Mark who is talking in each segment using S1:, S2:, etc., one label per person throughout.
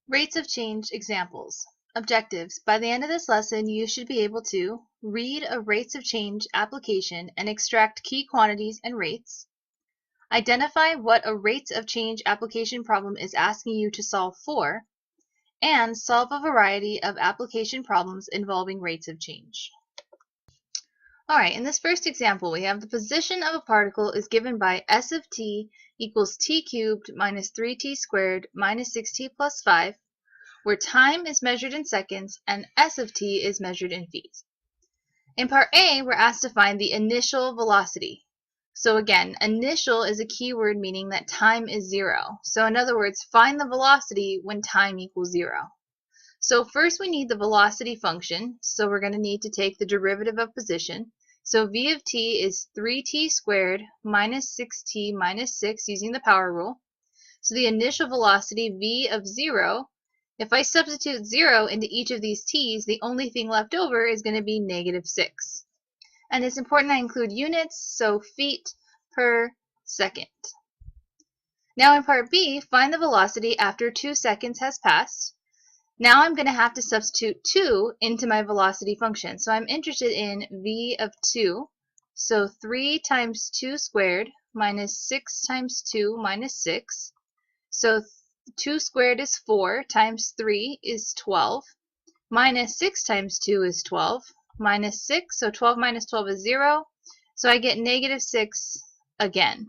S1: Rates of change examples. Objectives. By the end of this lesson, you should be able to read a rates of change application and extract key quantities and rates, identify what a rates of change application problem is asking you to solve for, and solve a variety of application problems involving rates of change. Alright, in this first example, we have the position of a particle is given by s of t equals t cubed minus 3t squared minus 6t plus 5, where time is measured in seconds and s of t is measured in feet. In part A, we're asked to find the initial velocity. So again, initial is a keyword meaning that time is 0. So in other words, find the velocity when time equals 0. So first we need the velocity function, so we're going to need to take the derivative of position. So v of t is 3t squared minus 6t minus 6 using the power rule. So the initial velocity v of 0, if I substitute 0 into each of these t's, the only thing left over is going to be negative 6. And it's important I include units, so feet per second. Now in part B, find the velocity after 2 seconds has passed. Now I'm going to have to substitute 2 into my velocity function. So I'm interested in v of 2. So 3 times 2 squared minus 6 times 2 minus 6. So 2 squared is 4 times 3 is 12. Minus 6 times 2 is 12. Minus 6, so 12 minus 12 is 0. So I get negative 6 again.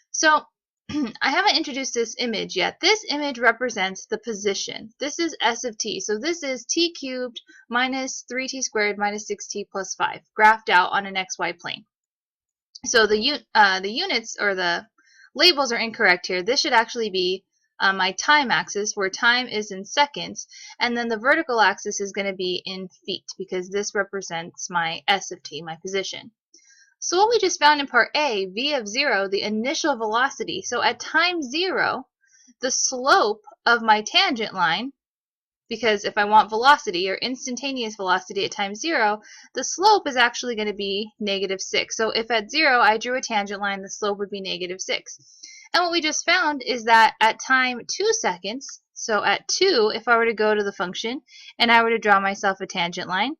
S1: So I haven't introduced this image yet. This image represents the position. This is s of t. So this is t cubed minus 3t squared minus 6t plus 5, graphed out on an xy plane. So the units or the labels are incorrect here. This should actually be my time axis, where time is in seconds, and then the vertical axis is going to be in feet, because this represents my s of t, my position. So what we just found in part A, v of 0, the initial velocity. So at time 0, the slope of my tangent line, because if I want velocity or instantaneous velocity at time 0, the slope is actually going to be negative 6. So if at 0 I drew a tangent line, the slope would be negative 6. And what we just found is that at time 2 seconds, so at 2, if I were to go to the function and I were to draw myself a tangent line,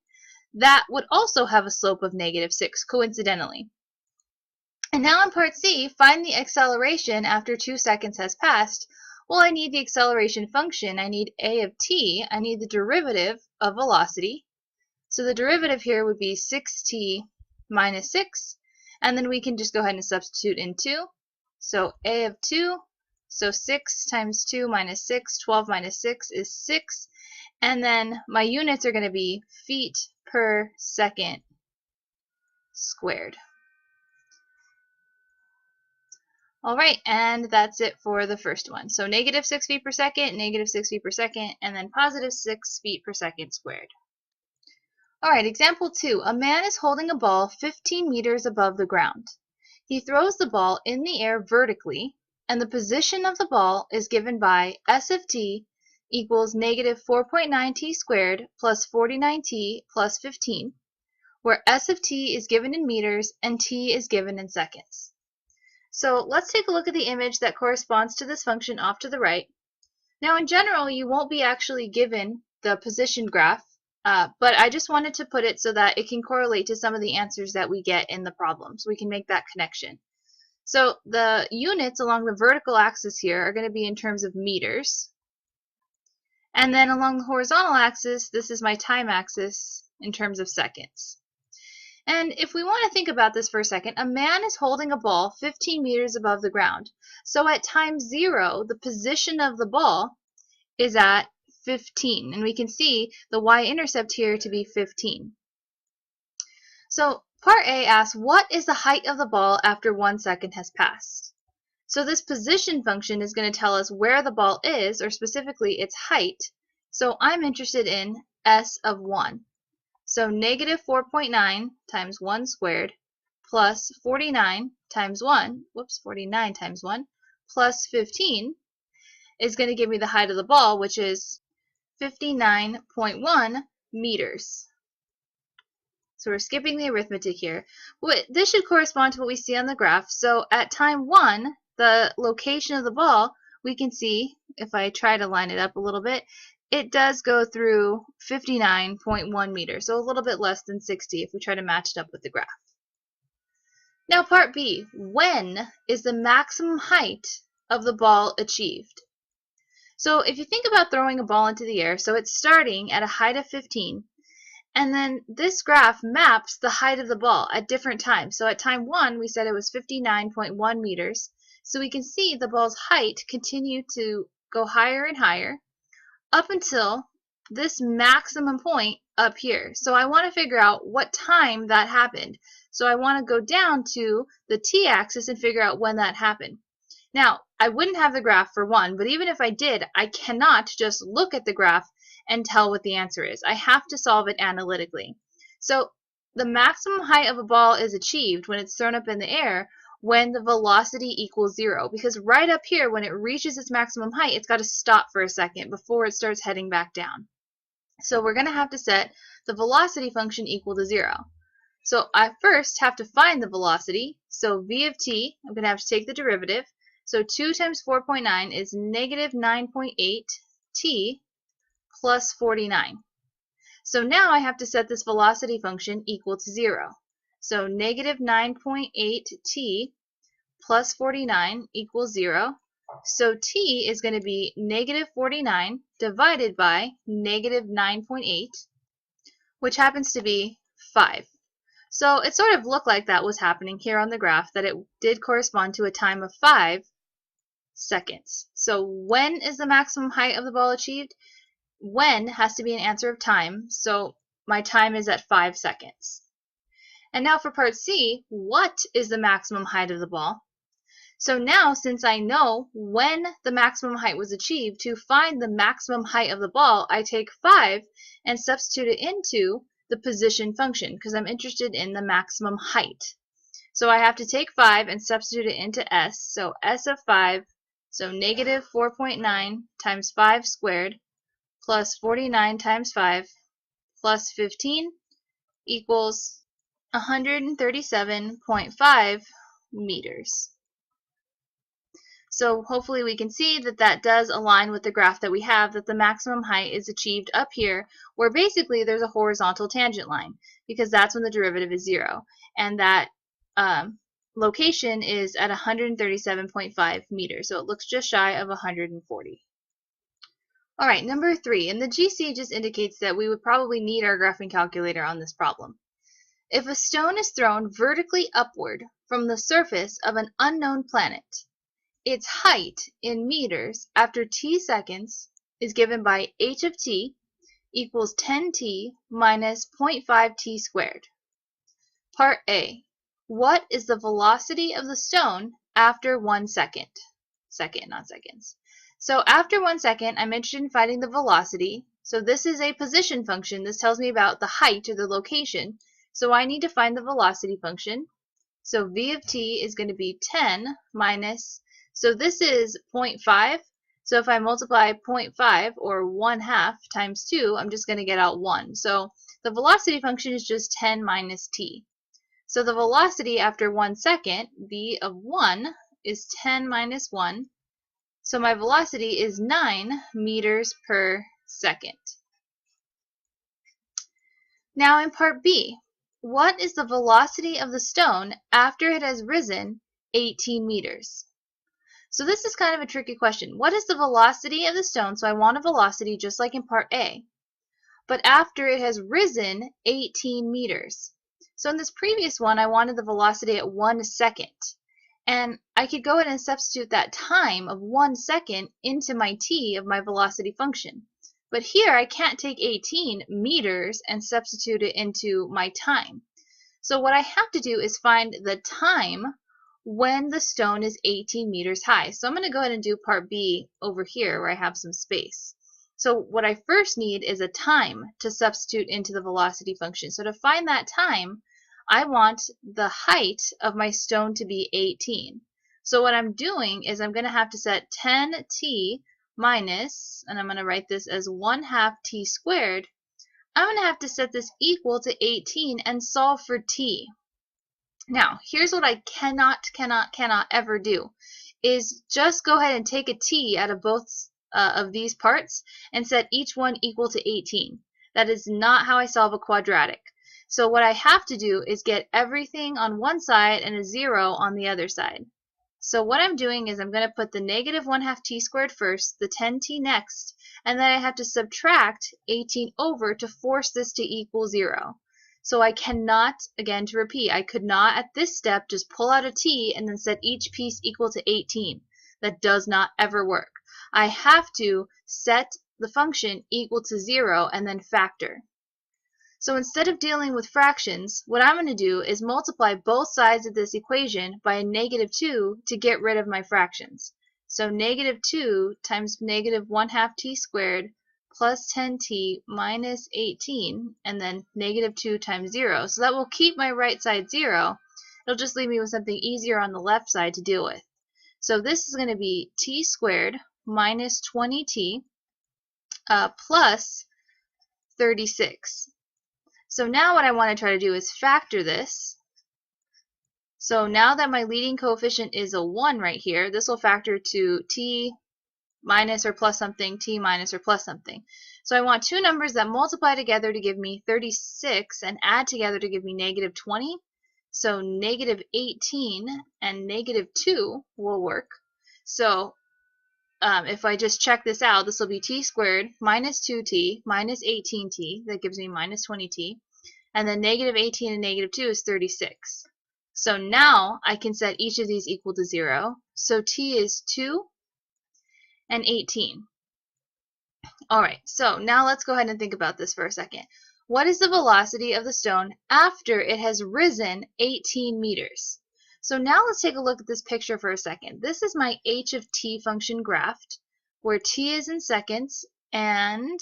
S1: that would also have a slope of negative 6, coincidentally. And now in part C, find the acceleration after 2 seconds has passed. Well, I need the acceleration function. I need a of t. I need the derivative of velocity. So the derivative here would be 6t minus 6. And then we can just go ahead and substitute in 2. So a of 2, so 6 times 2 minus 6, 12 minus 6 is 6. And then my units are going to be feet per second squared. Alright, and that's it for the first one. So negative 6 feet per second, negative 6 feet per second, and then positive 6 feet per second squared. Alright, example 2. A man is holding a ball 15 meters above the ground. He throws the ball in the air vertically, and the position of the ball is given by s of t equals negative 4.9t squared plus 49t plus 15, where s of t is given in meters and t is given in seconds. So let's take a look at the image that corresponds to this function off to the right. Now in general, you won't be actually given the position graph, but I just wanted to put it so that it can correlate to some of the answers that we get in the problem, so we can make that connection. So the units along the vertical axis here are going to be in terms of meters. And then along the horizontal axis, this is my time axis in terms of seconds. And if we want to think about this for a second, a man is holding a ball 15 meters above the ground. So at time 0, the position of the ball is at 15. And we can see the y-intercept here to be 15. So part A asks, what is the height of the ball after 1 second has passed? So this position function is going to tell us where the ball is, or specifically its height. So I'm interested in s of 1. So negative 4.9 times 1 squared plus 49 times 1, 49 times 1, plus 15 is going to give me the height of the ball, which is 59.1 meters. So we're skipping the arithmetic here. This should correspond to what we see on the graph. So at time 1, the location of the ball we can see, if I try to line it up a little bit, it does go through 59.1 meters, so a little bit less than 60 if we try to match it up with the graph. Now part B, when is the maximum height of the ball achieved? So if you think about throwing a ball into the air, so it's starting at a height of 15, and then this graph maps the height of the ball at different times. So at time 1, we said it was 59.1 meters. So we can see the ball's height continue to go higher and higher up until this maximum point up here. So I want to figure out what time that happened. So I want to go down to the t-axis and figure out when that happened. Now, I wouldn't have the graph for one, but even if I did, I cannot just look at the graph and tell what the answer is. I have to solve it analytically. So the maximum height of a ball is achieved when it's thrown up in the air when the velocity equals 0, because right up here when it reaches its maximum height, it's got to stop for a second before it starts heading back down. So we're going to have to set the velocity function equal to 0. So I first have to find the velocity. So v of t, I'm going to have to take the derivative. So 2 times 4.9 is negative 9.8 t plus 49. So now I have to set this velocity function equal to 0. So negative 9.8 t plus 49 equals 0. So t is going to be negative 49 divided by negative 9.8, which happens to be 5. So it sort of looked like that was happening here on the graph, that it did correspond to a time of 5 seconds. So when is the maximum height of the ball achieved? When has to be an answer of time, so my time is at 5 seconds. And now for part C, what is the maximum height of the ball? So now, since I know when the maximum height was achieved, to find the maximum height of the ball, I take 5 and substitute it into the position function, because I'm interested in the maximum height. So I have to take 5 and substitute it into s, so s of 5, so negative 4.9 times 5 squared plus 49 times 5 plus 15 equals 137.5 meters. So hopefully we can see that that does align with the graph that we have, that the maximum height is achieved up here, where basically there's a horizontal tangent line, because that's when the derivative is 0. And that location is at 137.5 meters, so it looks just shy of 140. All right, number 3, and the GC just indicates that we would probably need our graphing calculator on this problem. If a stone is thrown vertically upward from the surface of an unknown planet, its height in meters after t seconds is given by h of t equals 10t minus 0.5 t squared. Part A. What is the velocity of the stone after 1 second? Second, not seconds. So after 1 second, I'm interested in finding the velocity. So this is a position function. This tells me about the height or the location. So I need to find the velocity function. So v of t is going to be 10 minus, so this is 0.5. So if I multiply 0.5 or 1/2 times 2, I'm just going to get out 1. So the velocity function is just 10 minus t. So the velocity after 1 second, v of 1, is 10 minus 1. So my velocity is 9 meters per second. Now in part B, what is the velocity of the stone after it has risen 18 meters? So this is kind of a tricky question. What is the velocity of the stone? So I want a velocity just like in part A, but after it has risen 18 meters. So in this previous one, I wanted the velocity at 1 second. And I could go ahead and substitute that time of 1 second into my t of my velocity function. But here I can't take 18 meters and substitute it into my time. So what I have to do is find the time when the stone is 18 meters high. So I'm going to go ahead and do part B over here where I have some space. So what I first need is a time to substitute into the velocity function. So to find that time, I want the height of my stone to be 18. So what I'm doing is I'm going to have to set 10t minus, and I'm going to write this as 1/2 t squared. I'm going to have to set this equal to 18 and solve for t. Now, here's what I cannot ever do. is just go ahead and take a t out of both of these parts and set each one equal to 18. That is not how I solve a quadratic. So what I have to do is get everything on one side and a 0 on the other side. So what I'm doing is I'm going to put the negative 1/2 t squared first, the 10t next, and then I have to subtract 18 over to force this to equal 0. So I cannot, again to repeat, I could not at this step just pull out a t and then set each piece equal to 18. That does not ever work. I have to set the function equal to 0 and then factor. So instead of dealing with fractions, what I'm going to do is multiply both sides of this equation by a -2 to get rid of my fractions. So -2 times negative 1/2 t squared plus 10t minus 18, and then -2 times 0. So that will keep my right side 0. It'll just leave me with something easier on the left side to deal with. So this is going to be t squared minus 20t plus 36. So now what I want to try to do is factor this. So now that my leading coefficient is a 1 right here, this will factor to t minus or plus something, t minus or plus something. So I want two numbers that multiply together to give me 36 and add together to give me -20. So -18 and -2 will work. So if I just check this out, this will be t squared minus 2t minus 18t. That gives me minus 20t. And then -18 and -2 is 36. So now I can set each of these equal to 0. So t is 2 and 18. Alright, so now let's go ahead and think about this for a second. What is the velocity of the stone after it has risen 18 meters? So now let's take a look at this picture for a second. This is my h of t function graphed, where t is in seconds and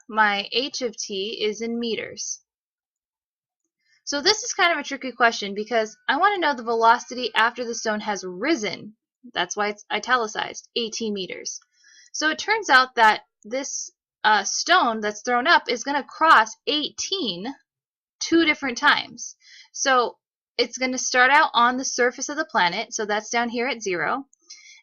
S1: my h of t is in meters. So this is kind of a tricky question because I want to know the velocity after the stone has risen. That's why it's italicized, 18 meters. So it turns out that this stone that's thrown up is going to cross 18 two different times. So it's going to start out on the surface of the planet, so that's down here at 0,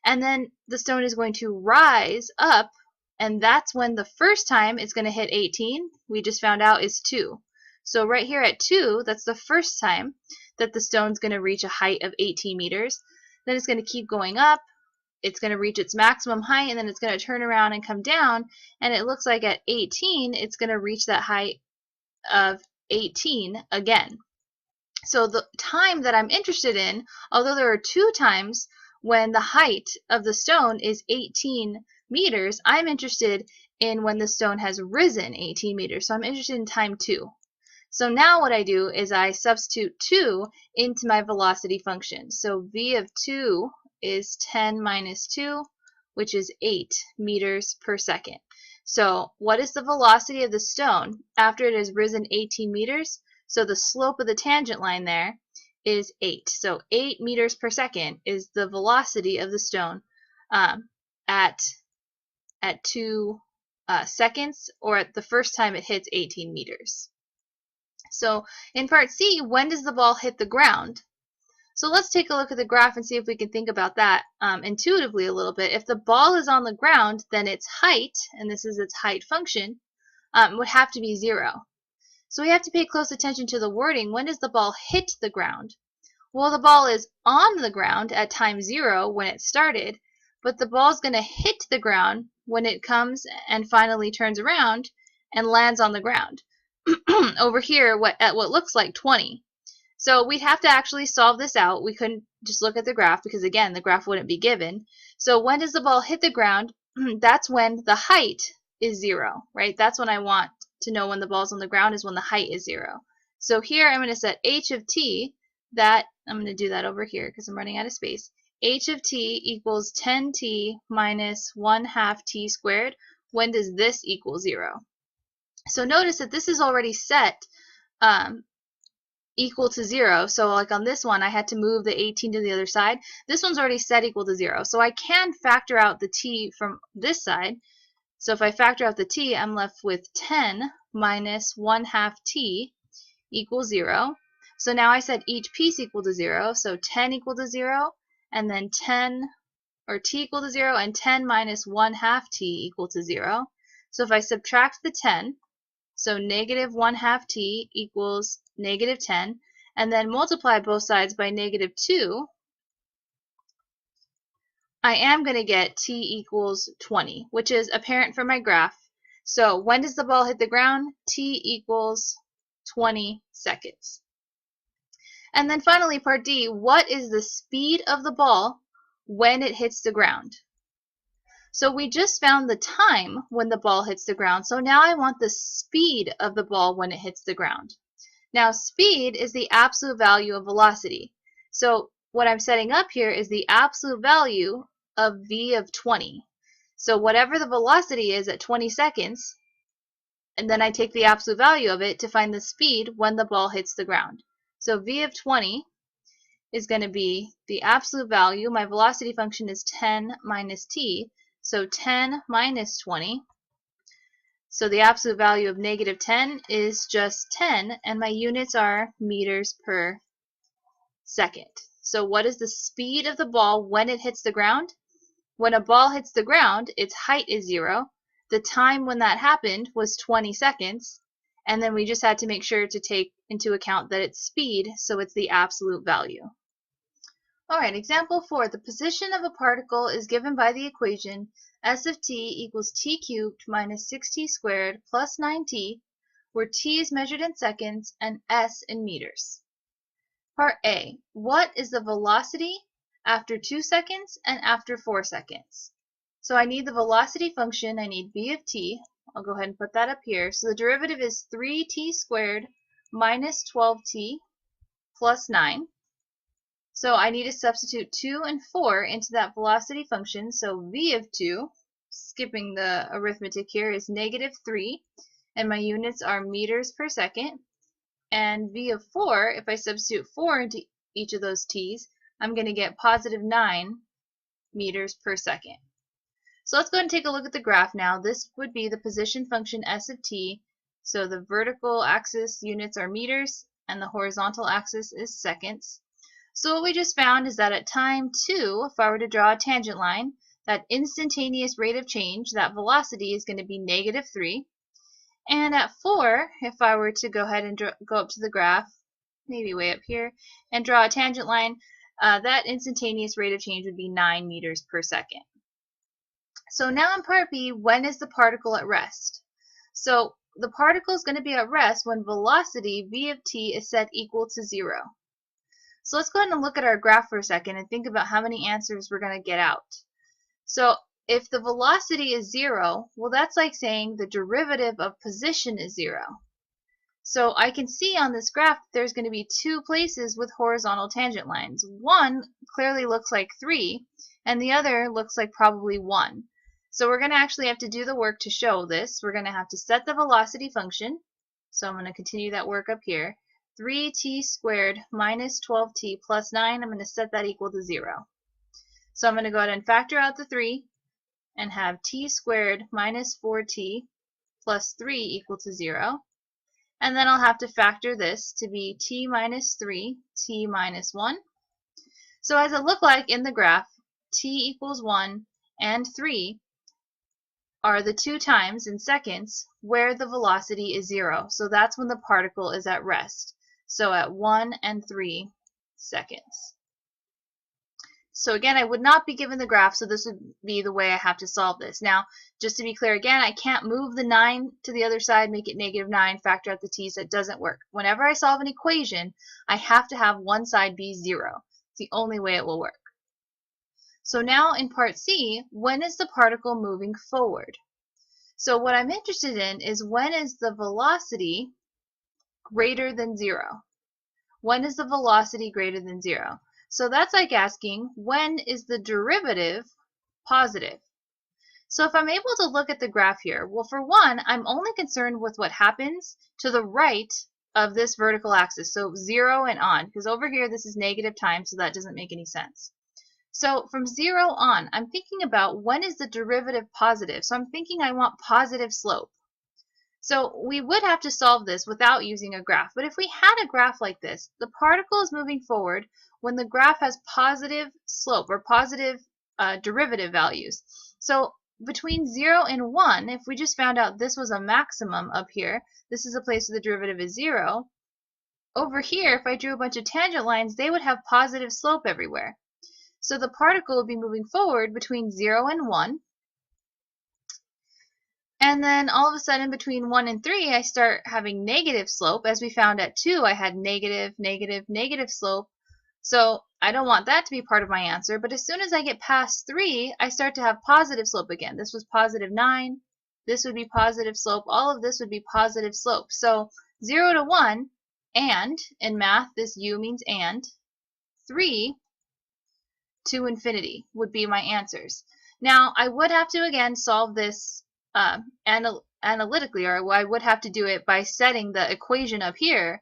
S1: and then the stone is going to rise up, and that's when the first time it's going to hit 18, we just found out, is 2. So right here at 2, that's the first time that the stone's going to reach a height of 18 meters. Then it's going to keep going up, it's going to reach its maximum height, and then it's going to turn around and come down, and it looks like at 18 it's going to reach that height of 18 again. So the time that I'm interested in, although there are two times when the height of the stone is 18 meters, I'm interested in when the stone has risen 18 meters. So I'm interested in time 2. So now what I do is I substitute 2 into my velocity function. So v of 2 is 10 minus 2, which is 8 meters per second. So what is the velocity of the stone after it has risen 18 meters? So the slope of the tangent line there is 8. So 8 meters per second is the velocity of the stone at 2 seconds, or at the first time it hits 18 meters. So in part C, when does the ball hit the ground? So let's take a look at the graph and see if we can think about that intuitively a little bit. If the ball is on the ground, then its height, and this is its height function, would have to be 0. So we have to pay close attention to the wording. When does the ball hit the ground? Well, the ball is on the ground at time 0 when it started, but the ball is going to hit the ground when it comes and finally turns around and lands on the ground. Over here at what looks like 20. So we'd have to actually solve this out. We couldn't just look at the graph because, again, the graph wouldn't be given. So when does the ball hit the ground? That's when the height is 0, right? That's when I want to know when the ball's on the ground, is when the height is 0. So here I'm going to set h of t, that I'm going to do that over here because I'm running out of space. H of t equals 10t minus 1/2 t squared. When does this equal 0? So notice that this is already set equal to 0. So like on this one, I had to move the 18 to the other side. This one's already set equal to 0. So I can factor out the t from this side. So if I factor out the t, I'm left with 10 minus 1/2 t equals 0. So now I set each piece equal to 0. So 10 equal to 0, and then 10 or t equal to 0, and 10 minus 1/2 t equal to 0. So if I subtract the 10, so negative 1/2 t equals negative 10, and then multiply both sides by negative 2, I am going to get t equals 20, which is apparent from my graph. So when does the ball hit the ground? T equals 20 seconds. And then finally, part D, what is the speed of the ball when it hits the ground? So we just found the time when the ball hits the ground, so now I want the speed of the ball when it hits the ground. Now speed is the absolute value of velocity. So what I'm setting up here is the absolute value of v of 20. So whatever the velocity is at 20 seconds, and then I take the absolute value of it to find the speed when the ball hits the ground. So v of 20 is going to be the absolute value. My velocity function is 10 minus t, so 10 minus 20. So the absolute value of negative 10 is just 10, and my units are meters per second. So what is the speed of the ball when it hits the ground? When a ball hits the ground, its height is 0. The time when that happened was 20 seconds, and then we just had to make sure to take into account that it's speed, so it's the absolute value. Alright, example 4. The position of a particle is given by the equation s of t equals t cubed minus 6t squared plus 9t, where t is measured in seconds and s in meters. Part A. What is the velocity after 2 seconds and after 4 seconds? So I need the velocity function. I need v of t. I'll go ahead and put that up here. So the derivative is 3t squared minus 12t plus 9. So I need to substitute 2 and 4 into that velocity function. So v of 2, skipping the arithmetic here, is negative 3, and my units are meters per second. And v of 4, if I substitute 4 into each of those t's, I'm going to get positive 9 meters per second. So let's go ahead and take a look at the graph now. This would be the position function s of t. So the vertical axis units are meters, and the horizontal axis is seconds. So what we just found is that at time 2, if I were to draw a tangent line, that instantaneous rate of change, that velocity, is going to be negative 3. And at 4, if I were to go ahead and go up to the graph, maybe way up here, and draw a tangent line, that instantaneous rate of change would be 9 meters per second. So now in part B, when is the particle at rest? So the particle is going to be at rest when velocity v of t is set equal to 0. So let's go ahead and look at our graph for a second and think about how many answers we're going to get out. So if the velocity is 0, well, that's like saying the derivative of position is 0. So I can see on this graph there's going to be 2 places with horizontal tangent lines. One clearly looks like 3, and the other looks like probably 1. So we're going to actually have to do the work to show this. We're going to have to set the velocity function. So I'm going to continue that work up here. 3t squared minus 12t plus 9, I'm going to set that equal to 0. So I'm going to go ahead and factor out the 3 and have t squared minus 4t plus 3 equal to 0. And then I'll have to factor this to be t minus 3, t minus 1. So as it looked like in the graph, t equals 1 and 3 are the 2 times in seconds where the velocity is 0. So that's when the particle is at rest. So at 1 and 3 seconds. So again, I would not be given the graph, so this would be the way I have to solve this. Now, just to be clear again, I can't move the 9 to the other side, make it negative 9, factor out the t's. That doesn't work. Whenever I solve an equation, I have to have one side be 0. It's the only way it will work. So now in part C, when is the particle moving forward? So what I'm interested in is when is the velocity greater than 0? When is the velocity greater than 0? So that's like asking, when is the derivative positive? So if I'm able to look at the graph here, well, for one, I'm only concerned with what happens to the right of this vertical axis, so 0 and on, because over here this is negative time, so that doesn't make any sense. So from 0 on, I'm thinking about when is the derivative positive. So I'm thinking I want positive slope. So we would have to solve this without using a graph. But if we had a graph like this, the particle is moving forward when the graph has positive slope or positive derivative values. So between 0 and 1, if we just found out this was a maximum up here, this is a place where the derivative is 0, over here, if I drew a bunch of tangent lines, they would have positive slope everywhere. So the particle would be moving forward between 0 and 1. And then all of a sudden between 1 and 3, I start having negative slope. As we found at 2, I had negative, negative, negative slope. So I don't want that to be part of my answer. But as soon as I get past 3, I start to have positive slope again. This was positive 9. This would be positive slope. All of this would be positive slope. So 0 to 1, and, in math, this U means and, 3 to infinity would be my answers. Now, I would have to, again, solve this analytically, or I would have to do it by setting the equation up here,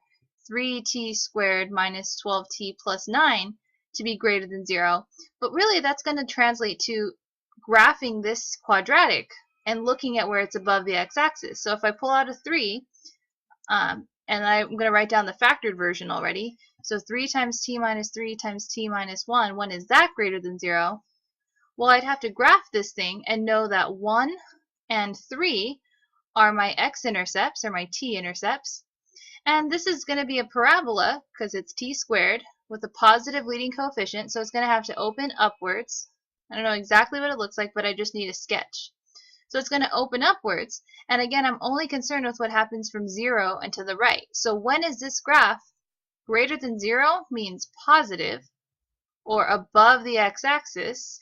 S1: 3t squared minus 12t plus 9, to be greater than 0. But really, that's going to translate to graphing this quadratic and looking at where it's above the x-axis. So if I pull out a 3, and I'm going to write down the factored version already, so 3 times t minus 3 times t minus 1, when is that greater than 0? Well, I'd have to graph this thing and know that 1 and 3 are my x-intercepts, or my t-intercepts. And this is going to be a parabola, because it's t squared, with a positive leading coefficient, so it's going to have to open upwards. I don't know exactly what it looks like, but I just need a sketch. So it's going to open upwards, and again, I'm only concerned with what happens from 0 and to the right. So when is this graph greater than 0? Means positive, or above the x-axis.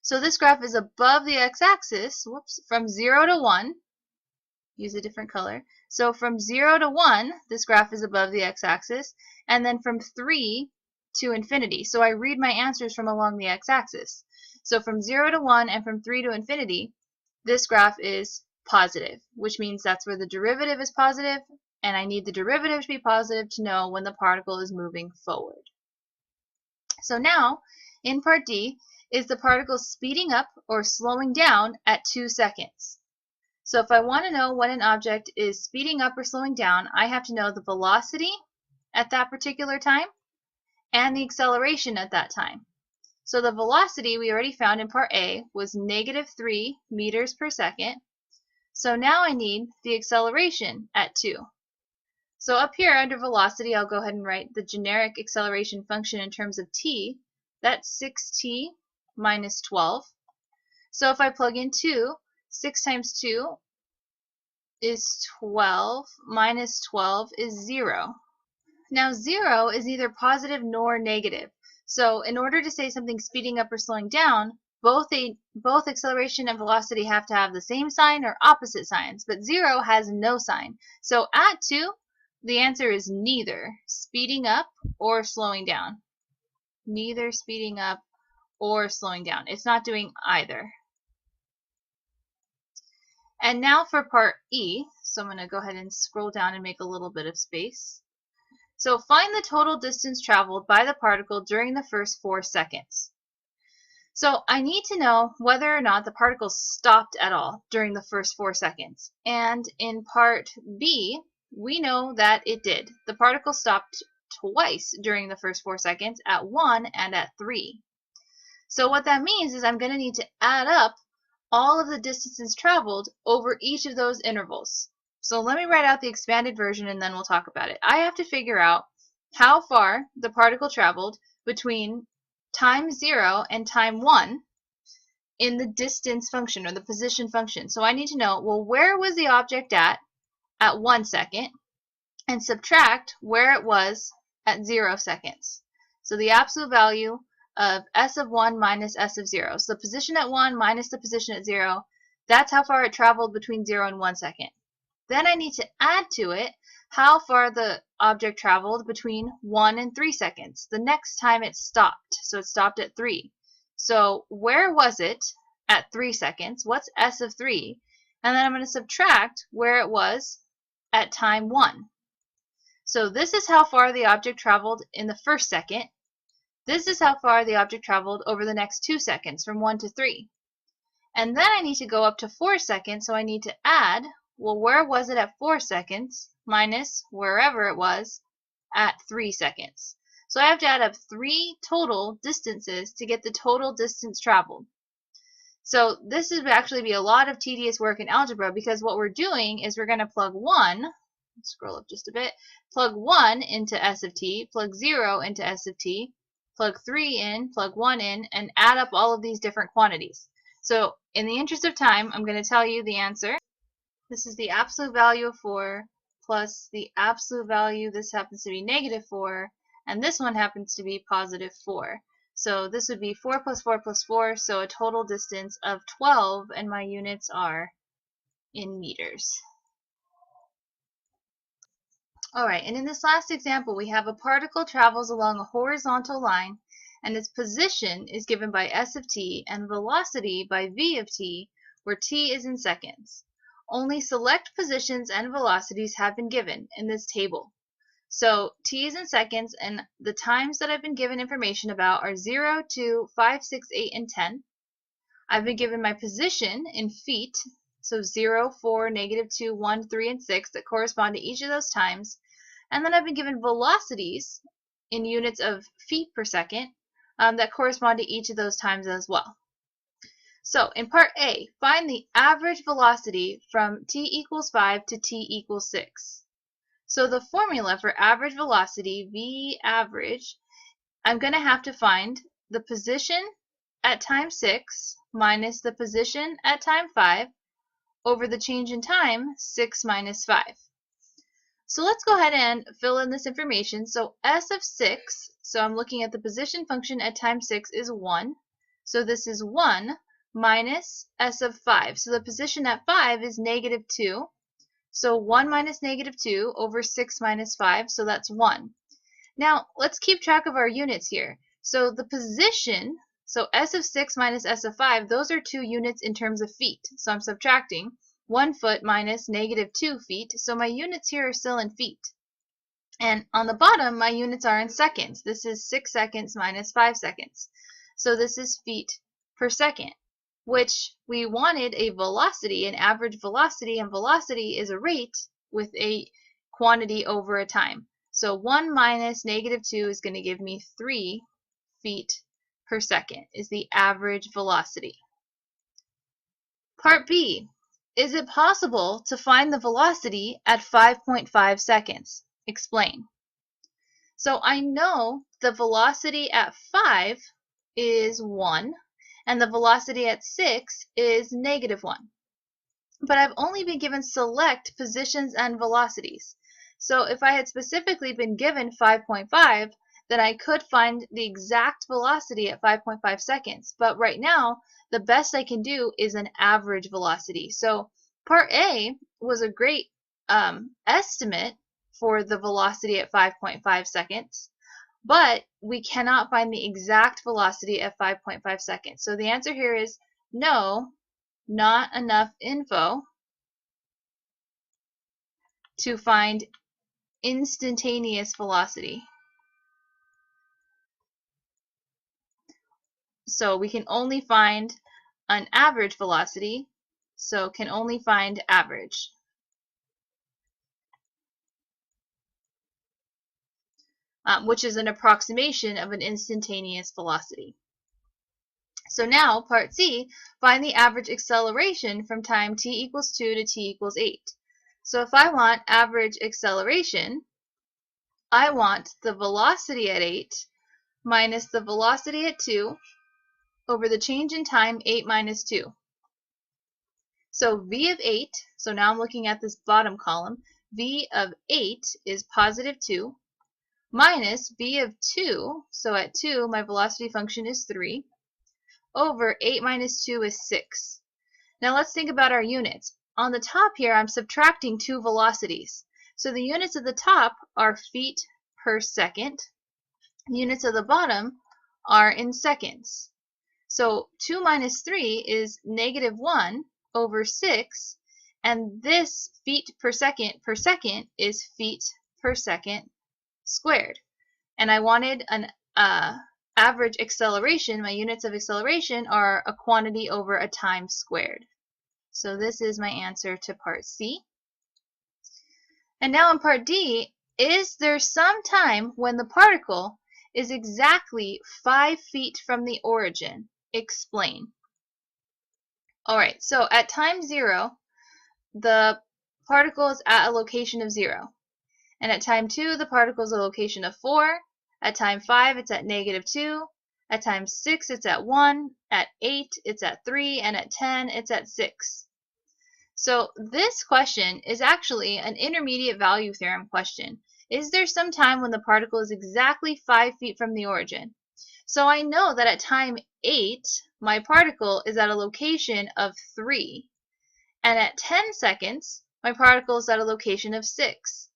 S1: So this graph is above the x-axis, from 0 to 1. Use a different color. So from 0 to 1, this graph is above the x-axis, and then from 3 to infinity. So I read my answers from along the x-axis. So from 0 to 1 and from 3 to infinity, this graph is positive, which means that's where the derivative is positive, and I need the derivative to be positive to know when the particle is moving forward. So now, in part D, is the particle speeding up or slowing down at 2 seconds. So if I want to know when an object is speeding up or slowing down, I have to know the velocity at that particular time and the acceleration at that time. So the velocity we already found in part A was -3 meters per second. So now I need the acceleration at 2. So up here under velocity, I'll go ahead and write the generic acceleration function in terms of t. That's 6t minus 12. So if I plug in 2, 6 times 2 is 12, minus 12 is 0. Now 0 is neither positive nor negative. So in order to say something's speeding up or slowing down, both acceleration and velocity have to have the same sign or opposite signs, but 0 has no sign. So at 2, the answer is neither speeding up or slowing down. Neither speeding up or slowing down. It's not doing either. And now for part E. So I'm going to go ahead and scroll down and make a little bit of space. So find the total distance traveled by the particle during the first 4 seconds. So I need to know whether or not the particle stopped at all during the first 4 seconds. And in part B, we know that it did. The particle stopped twice during the first 4 seconds, at 1 and at 3. So what that means is I'm going to need to add up all of the distances traveled over each of those intervals. So let me write out the expanded version and then we'll talk about it. I have to figure out how far the particle traveled between time 0 and time 1 in the distance function, or the position function. So I need to know, well, where was the object at 1 second, and subtract where it was at 0 seconds. So the absolute value of s of 1 minus s of 0. So the position at 1 minus the position at 0, that's how far it traveled between 0 and 1 second. Then I need to add to it how far the object traveled between 1 and 3 seconds, the next time it stopped. So it stopped at 3. So where was it at 3 seconds? What's s of 3? And then I'm going to subtract where it was at time 1. So this is how far the object traveled in the first second. This is how far the object traveled over the next 2 seconds, from 1 to 3. And then I need to go up to 4 seconds, so I need to add, well, where was it at 4 seconds minus wherever it was at 3 seconds. So I have to add up 3 total distances to get the total distance traveled. So this would actually be a lot of tedious work in algebra, because what we're doing is we're going to plug 1, scroll up just a bit, plug 1 into S of t, plug 0 into S of t, plug 3 in, plug 1 in, and add up all of these different quantities. So in the interest of time, I'm going to tell you the answer. This is the absolute value of 4 plus the absolute value, this happens to be negative 4, and this one happens to be positive 4. So this would be 4 plus 4 plus 4, so a total distance of 12, and my units are in meters. Alright, and in this last example, we have a particle travels along a horizontal line, and its position is given by s of t and velocity by v of t, where t is in seconds. Only select positions and velocities have been given in this table. So t is in seconds, and the times that I've been given information about are 0, 2, 5, 6, 8, and 10. I've been given my position in feet, so 0, 4, negative 2, 1, 3, and 6 that correspond to each of those times. And then I've been given velocities in units of feet per second that correspond to each of those times as well. So in part A, find the average velocity from t equals 5 to t equals 6. So the formula for average velocity, v average, I'm going to have to find the position at time 6 minus the position at time 5 over the change in time, 6 minus 5. So let's go ahead and fill in this information. So s of 6, so I'm looking at the position function at time 6 is 1. So this is 1 minus s of 5. So the position at 5 is negative 2. So 1 minus negative 2 over 6 minus 5, so that's 1. Now, let's keep track of our units here. So the position, so s of 6 minus s of 5, those are 2 units in terms of feet. So I'm subtracting 1 foot minus negative 2 feet. So my units here are still in feet. And on the bottom, my units are in seconds. This is 6 seconds minus 5 seconds. So this is feet per second, which we wanted a velocity, an average velocity, and velocity is a rate with a quantity over a time. So 1 minus negative 2 is going to give me 3 feet per second is the average velocity. Part B, is it possible to find the velocity at 5.5 seconds? Explain. So I know the velocity at 5 is 1, and the velocity at 6 is negative 1. But I've only been given select positions and velocities. So if I had specifically been given 5.5, then I could find the exact velocity at 5.5 seconds. But right now, the best I can do is an average velocity. So part A was a great estimate for the velocity at 5.5 seconds. But we cannot find the exact velocity at 5.5 seconds. So the answer here is no, not enough info to find instantaneous velocity. So we can only find an average velocity, so can only find average. Which is an approximation of an instantaneous velocity. So now, part C, find the average acceleration from time t equals 2 to t equals 8. So if I want average acceleration, I want the velocity at 8 minus the velocity at 2 over the change in time, 8 minus 2. So v of 8, so now I'm looking at this bottom column, v of 8 is positive 2, minus v of 2, so at 2 my velocity function is 3, over 8 minus 2 is 6. Now let's think about our units. On the top here, I'm subtracting 2 velocities. So the units at the top are feet per second. Units at the bottom are in seconds. So 2 minus 3 is negative 1 over 6, and this feet per second is feet per second squared. And I wanted an average acceleration. My units of acceleration are a quantity over a time squared. So this is my answer to part C. And now in part D, is there some time when the particle is exactly 5 feet from the origin? Explain. Alright, so at time 0, the particle is at a location of 0. And at time 2, the particle is at a location of 4. At time 5, it's at -2. At time 6, it's at 1. At 8, it's at 3. And at 10, it's at 6. So this question is actually an intermediate value theorem question. Is there some time when the particle is exactly 5 feet from the origin? So I know that at time 8, my particle is at a location of 3. And at 10 seconds, my particle is at a location of 6.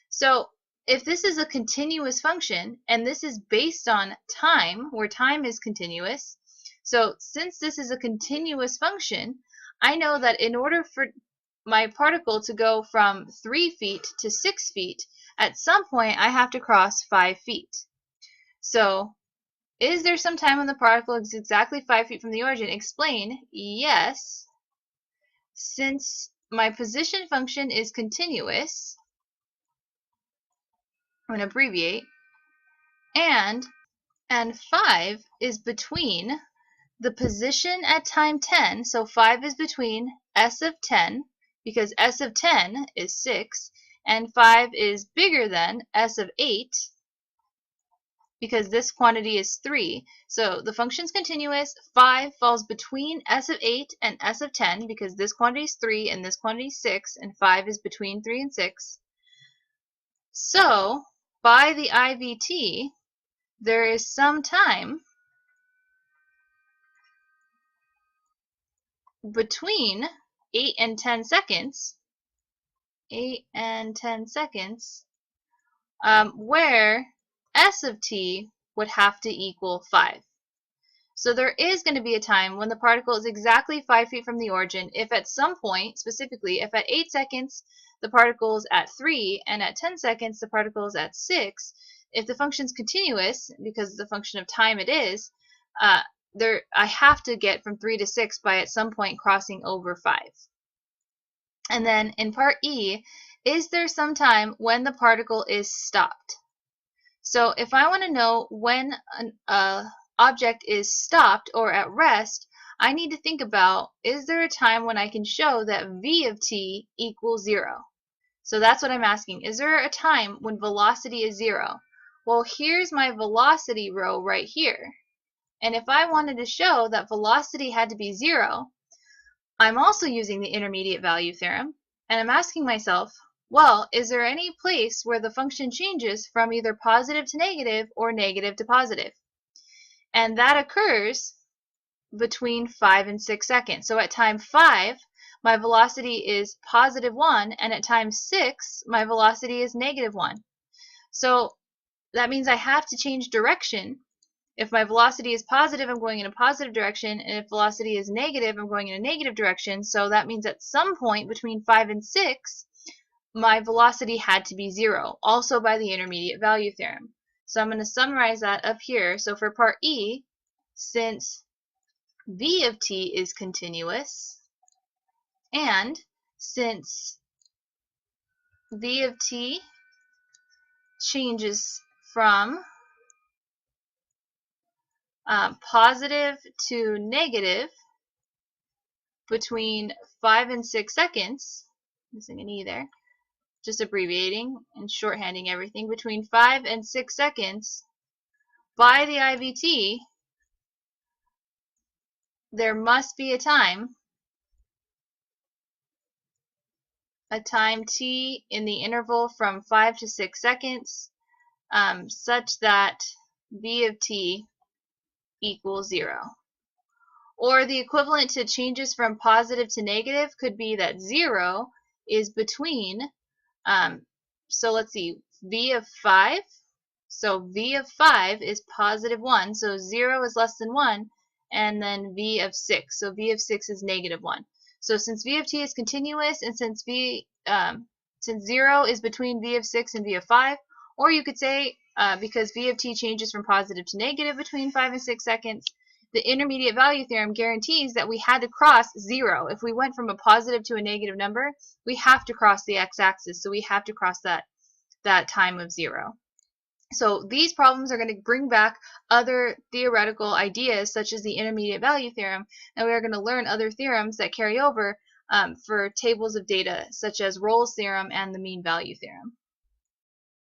S1: So if this is a continuous function, and this is based on time, where time is continuous, so since this is a continuous function, I know that in order for my particle to go from 3 feet to 6 feet, at some point I have to cross 5 feet. So is there some time when the particle is exactly 5 feet from the origin? Explain. Yes. Since my position function is continuous, I'm going to abbreviate, and 5 is between the position at time 10, so 5 is between s of 10, because s of 10 is 6, and 5 is bigger than s of 8, because this quantity is 3. So the function's continuous. 5 falls between s of 8 and s of 10, because this quantity is 3 and this quantity is 6, and 5 is between 3 and 6. So by the IVT, there is some time between 8 and 10 seconds, where s of t would have to equal 5. So there is going to be a time when the particle is exactly 5 feet from the origin if at some point, specifically if at 8 seconds the particle is at 3 and at 10 seconds the particle is at 6, if the function is continuous, because the function of time it is, I have to get from 3 to 6 by at some point crossing over 5. And then in part E, is there some time when the particle is stopped? So if I want to know when an object is stopped or at rest, I need to think about, is there a time when I can show that v of t equals 0? So that's what I'm asking. Is there a time when velocity is 0? Well, here's my velocity row right here. And if I wanted to show that velocity had to be 0, I'm also using the intermediate value theorem, and I'm asking myself, well, is there any place where the function changes from either positive to negative or negative to positive? And that occurs between 5 and 6 seconds. So at time 5, my velocity is positive 1, and at time 6, my velocity is negative 1. So that means I have to change direction. If my velocity is positive, I'm going in a positive direction, and if velocity is negative, I'm going in a negative direction. So that means at some point between 5 and 6, my velocity had to be 0, also by the intermediate value theorem. So I'm going to summarize that up here. So for part E, since v of t is continuous, and since v of t changes from positive to negative between 5 and 6 seconds, missing an E there, just abbreviating and shorthanding everything, between 5 and 6 seconds, by the IVT, there must be a time t in the interval from 5 to 6 seconds, such that v of t equals 0. Or the equivalent to changes from positive to negative could be that 0 is between, so let's see, v of 5. So v of 5 is positive 1, so 0 is less than 1, and then v of 6. So v of 6 is negative 1. So since v of t is continuous, and since 0 is between v of 6 and v of 5, or you could say because v of t changes from positive to negative between 5 and 6 seconds, the intermediate value theorem guarantees that we had to cross 0. If we went from a positive to a negative number, we have to cross the x-axis, so we have to cross that time of 0. So these problems are going to bring back other theoretical ideas such as the intermediate value theorem, and we are going to learn other theorems that carry over for tables of data such as Rolle's theorem and the mean value theorem.